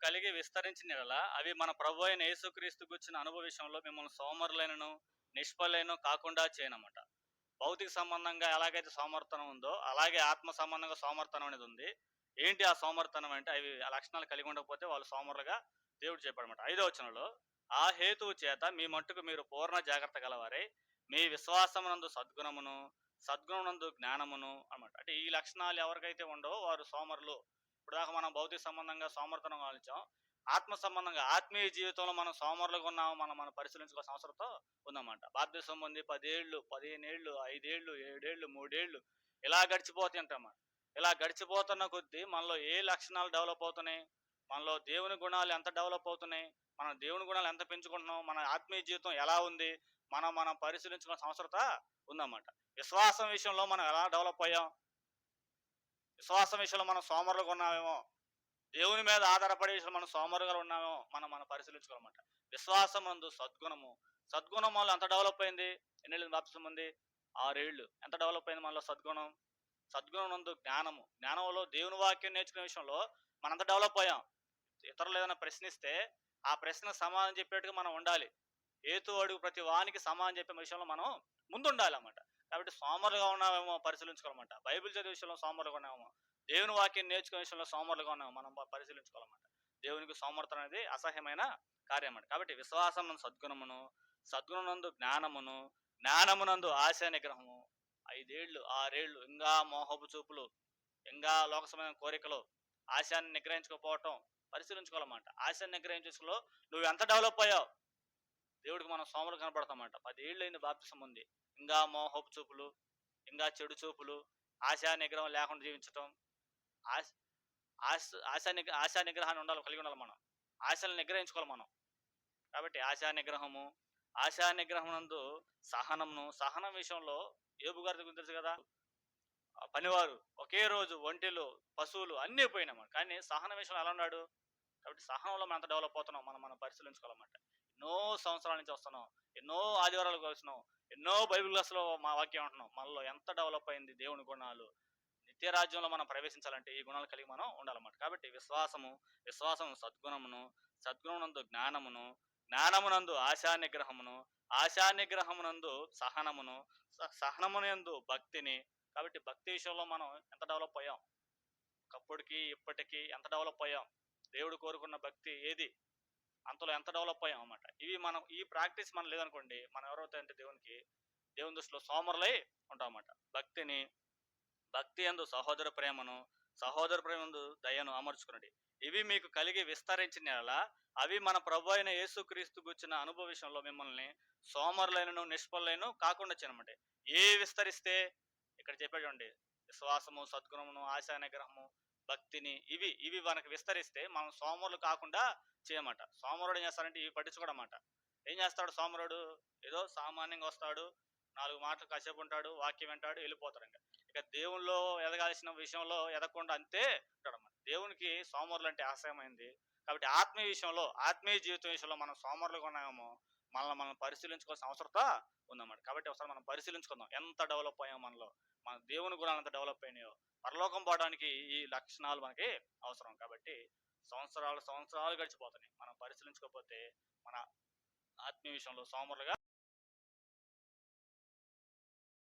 కలిగి విస్తరించిన యెడల అవి మన ప్రభువైన యేసుక్రీస్తు గూర్చిన అనుభవ విషయంలో మిమ్మల్ని సోమరులైనను, నిష్ఫలైనను కాకుండా చేయనమాట. భౌతిక సంబంధంగా ఎలాగైతే సోమరితనం ఉందో, అలాగే ఆత్మ సంబంధంగా సోమరితనం అనేది ఉంది. ఏంటి ఆ సోమరితనం అంటే, అవి ఆ లక్షణాలు కలిగి ఉండకపోతే వాళ్ళు సోమరులుగా దేవుడు చెప్పాడన్నమాట. 5వ వచనంలో, "ఆ హేతువు చేత మీ మట్టుకు మీరు పూర్ణ జాగ్రత్త గలవారై, మీ విశ్వాసమునందు సద్గుణమును, సద్గుణమునందు జ్ఞానమును" అన్నమాట. అంటే ఈ లక్షణాలు ఎవరికైతే ఉండవో వారు సోమరులు. ఇప్పటిదాకా మనం భౌతిక సంబంధంగా సోమరితనం ఆలోచించాం. ఆత్మ సంబంధంగా ఆత్మీయ జీవితంలో మనం సోమరులుగా ఉన్నాము మనం పరిశీలించుకోవాల్సిన అవసరంతో ఉందన్నమాట. బాప్తిసం పొంది 10 ఏళ్ళు, 15 ఏళ్ళు, 5 ఏళ్ళు, 7 ఏళ్ళు, 3 ఏళ్ళు ఇలా గడిచిపోతుంటామాట. ఇలా గడిచిపోతున్న కొద్దీ మనలో ఏ లక్షణాలు డెవలప్ అవుతున్నాయి, మనలో దేవుని గుణాలు ఎంత డెవలప్ అవుతున్నాయి, మనం దేవుని గుణాలు ఎంత పెంచుకుంటున్నాం, మన ఆత్మీయ జీవితం ఎలా ఉంది, మనం పరిశీలించుకోవాల్సిన అవసరత ఉందన్నమాట. విశ్వాసం విషయంలో మనం ఎలా డెవలప్ అయ్యాం, విశ్వాసం విషయంలో మనం సోమరులుగా ఉన్నామేమో, దేవుని మీద ఆధారపడే విషయంలో మనం సోమరులుగా ఉన్నామేమో మనం పరిశీలించుకోవాలన్నమాట. విశ్వాసం నందు సద్గుణము, సద్గుణం మనలో ఎంత డెవలప్ అయింది, ఎన్నేళ్ళు బాప్తిసం ఉంది, 6 ఏళ్ళు. ఎంత డెవలప్ అయింది మనలో సద్గుణం, సద్గుణం నందు జ్ఞానము, జ్ఞానంలో దేవుని వాక్యం నేర్చుకునే విషయంలో మనంత డెవలప్ అయ్యాం. ఇతరులు ఏదైనా ప్రశ్నిస్తే ఆ ప్రశ్నకు సమాధానం చెప్పేట్టుగా మనం ఉండాలి. హేతు అడుగు ప్రతి వానికి సమాధానం చెప్పే విషయంలో మనం ముందుండాలి అన్నమాట. కాబట్టి సోమరులుగా ఉన్నామేమో పరిశీలించుకోవాలన్నమాట. బైబిల్ చదివే విషయంలో సోమరులుగా ఉన్నామేమో, దేవుని వాక్యం నేర్చుకునే విషయంలో సోమరులుగా ఉన్నామో మనం పరిశీలించుకోవాలన్నమాట. దేవునికి సోమర్థనం అనేది అసహ్యమైన కార్యం అన్నమాట. కాబట్టి విశ్వాసం సద్గుణమును, సద్గుణమునందు జ్ఞానమును, జ్ఞానమునందు ఆశా నిగ్రహము. 5 ఏళ్ళు, 6 ఏళ్ళు ఇంకా మోహపు చూపులు, ఇంకా లోకసమైన కోరికలు, ఆశయాన్ని నిగ్రహించుకోకపోవటం పరిశీలించుకోవాలన్నమాట. ఆశయాన్ని నిగ్రహించులో నువ్వు ఎంత డెవలప్ అయ్యావు, దేవుడికి మనం సోమరులు కనపడతామంట. 10 ఏళ్ళు అయింది బాప్తిసం ఉంది, ఇంకా మోహపు చూపులు, ఇంకా చెడు చూపులు, ఆశా నిగ్రహం లేకుండా జీవించటం. ఆశ ఆశ ఆశా నిగ్రహాన్ని కలిగి ఉండాలి మనం. ఆశలను నిగ్రహించుకోవాలి మనం. కాబట్టి ఆశా నిగ్రహము, ఆశా నిగ్రహం నందు సహనమును, సహనం విషయంలో యోబు గారి గురించి తెలుసు కదా, పనివారు ఒకే రోజు ఒంటెలు, పశువులు అన్నీ పోయినాయి. కానీ సహన విషయంలో ఎలా ఉన్నాడు. కాబట్టి సహనంలో మనం ఎంత డెవలప్ అవుతున్నాం మనం పరిశీలించుకోవాలన్నమాట. ఎన్నో సంవత్సరాల నుంచి వస్తున్నాం, ఎన్నో ఆదివారాలు కలిసినాం, ఎన్నో బైబిల్ క్లాసులో మా వాక్యం అంటున్నాం. మనలో ఎంత డెవలప్ అయింది దేవుని గుణాలు. నిత్య రాజ్యంలో మనం ప్రవేశించాలంటే ఈ గుణాలు కలిగి మనం ఉండాలన్నమాట. కాబట్టి విశ్వాసం సద్గుణమును, సద్గుణమునందు జ్ఞానమును, జ్ఞానమునందు ఆశా నిగ్రహమును, ఆశా నిగ్రహమునందు సహనమును, సహనమునందు భక్తిని. కాబట్టి భక్తి విషయంలో మనం ఎంత డెవలప్ అయ్యాం, ఒకప్పటికి ఇప్పటికీ ఎంత డెవలప్ అయ్యాం, దేవుడు కోరుకున్న భక్తి ఏది, అంతలో ఎంత డెవలప్ అయ్యాం అన్నమాట. ఇవి మనం ఈ ప్రాక్టీస్ మనం లేదనుకోండి, మనం ఎవరైతే దేవుని దృష్టిలో సోమరులై ఉంటాం అన్నమాట. భక్తి యందు సహోదర ప్రేమను, సహోదర ప్రేమందు దయను అమర్చుకున్నది. ఇవి మీకు కలిగి విస్తరించిన యెడల అవి మన ప్రభు అయిన యేసుక్రీస్తు గూర్చిన అనుభవ విషయంలో మిమ్మల్ని సోమరులైనను, నిష్ఫలైనను కాకుండా చేయనమాట. ఏ విస్తరిస్తే ఇక్కడ చెప్పాడు చూడండి, విశ్వాసము, సద్గుణమును, ఆశా నిగ్రహము, భక్తిని, ఇవి మనకు విస్తరిస్తే మనం సోమరులు కాకుండా చేయమాట. సోమరుడు ఏం చేస్తాడంటే ఇవి పట్టించుకోడమాట. ఏం చేస్తాడు సోమరుడు, ఏదో సామాన్యంగా వస్తాడు, 4 మాటలు కాసేపు ఉంటాడు, వాక్యం వింటాడు, వెళ్ళిపోతాడు. ఇక దేవుల్లో ఎదగాల్సిన విషయంలో ఎదగకుండా అంతే ఉంటాడన్నమాట. దేవునికి సోమరులు అంటే అసహ్యమైంది. కాబట్టి ఆత్మీయ విషయంలో, ఆత్మీయ జీవితం విషయంలో మనం సోమరులుగా ఉన్నామేమో మనం పరిశీలించుకోవాల్సిన అవసరత ఉందన్నమాట. కాబట్టి ఒకసారి మనం పరిశీలించుకుందాం, ఎంత డెవలప్ అయ్యాం మనలో, మన దేవుని గుణాలు ఎంత డెవలప్ అయినాయో. పరలోకం పోవడానికి ఈ లక్షణాలు మనకి అవసరం. కాబట్టి సంవత్సరాలు గడిచిపోతున్నాయి, మనం పరిశీలించుకోకపోతే మన ఆత్మీయ విషయంలో సోమరులుగా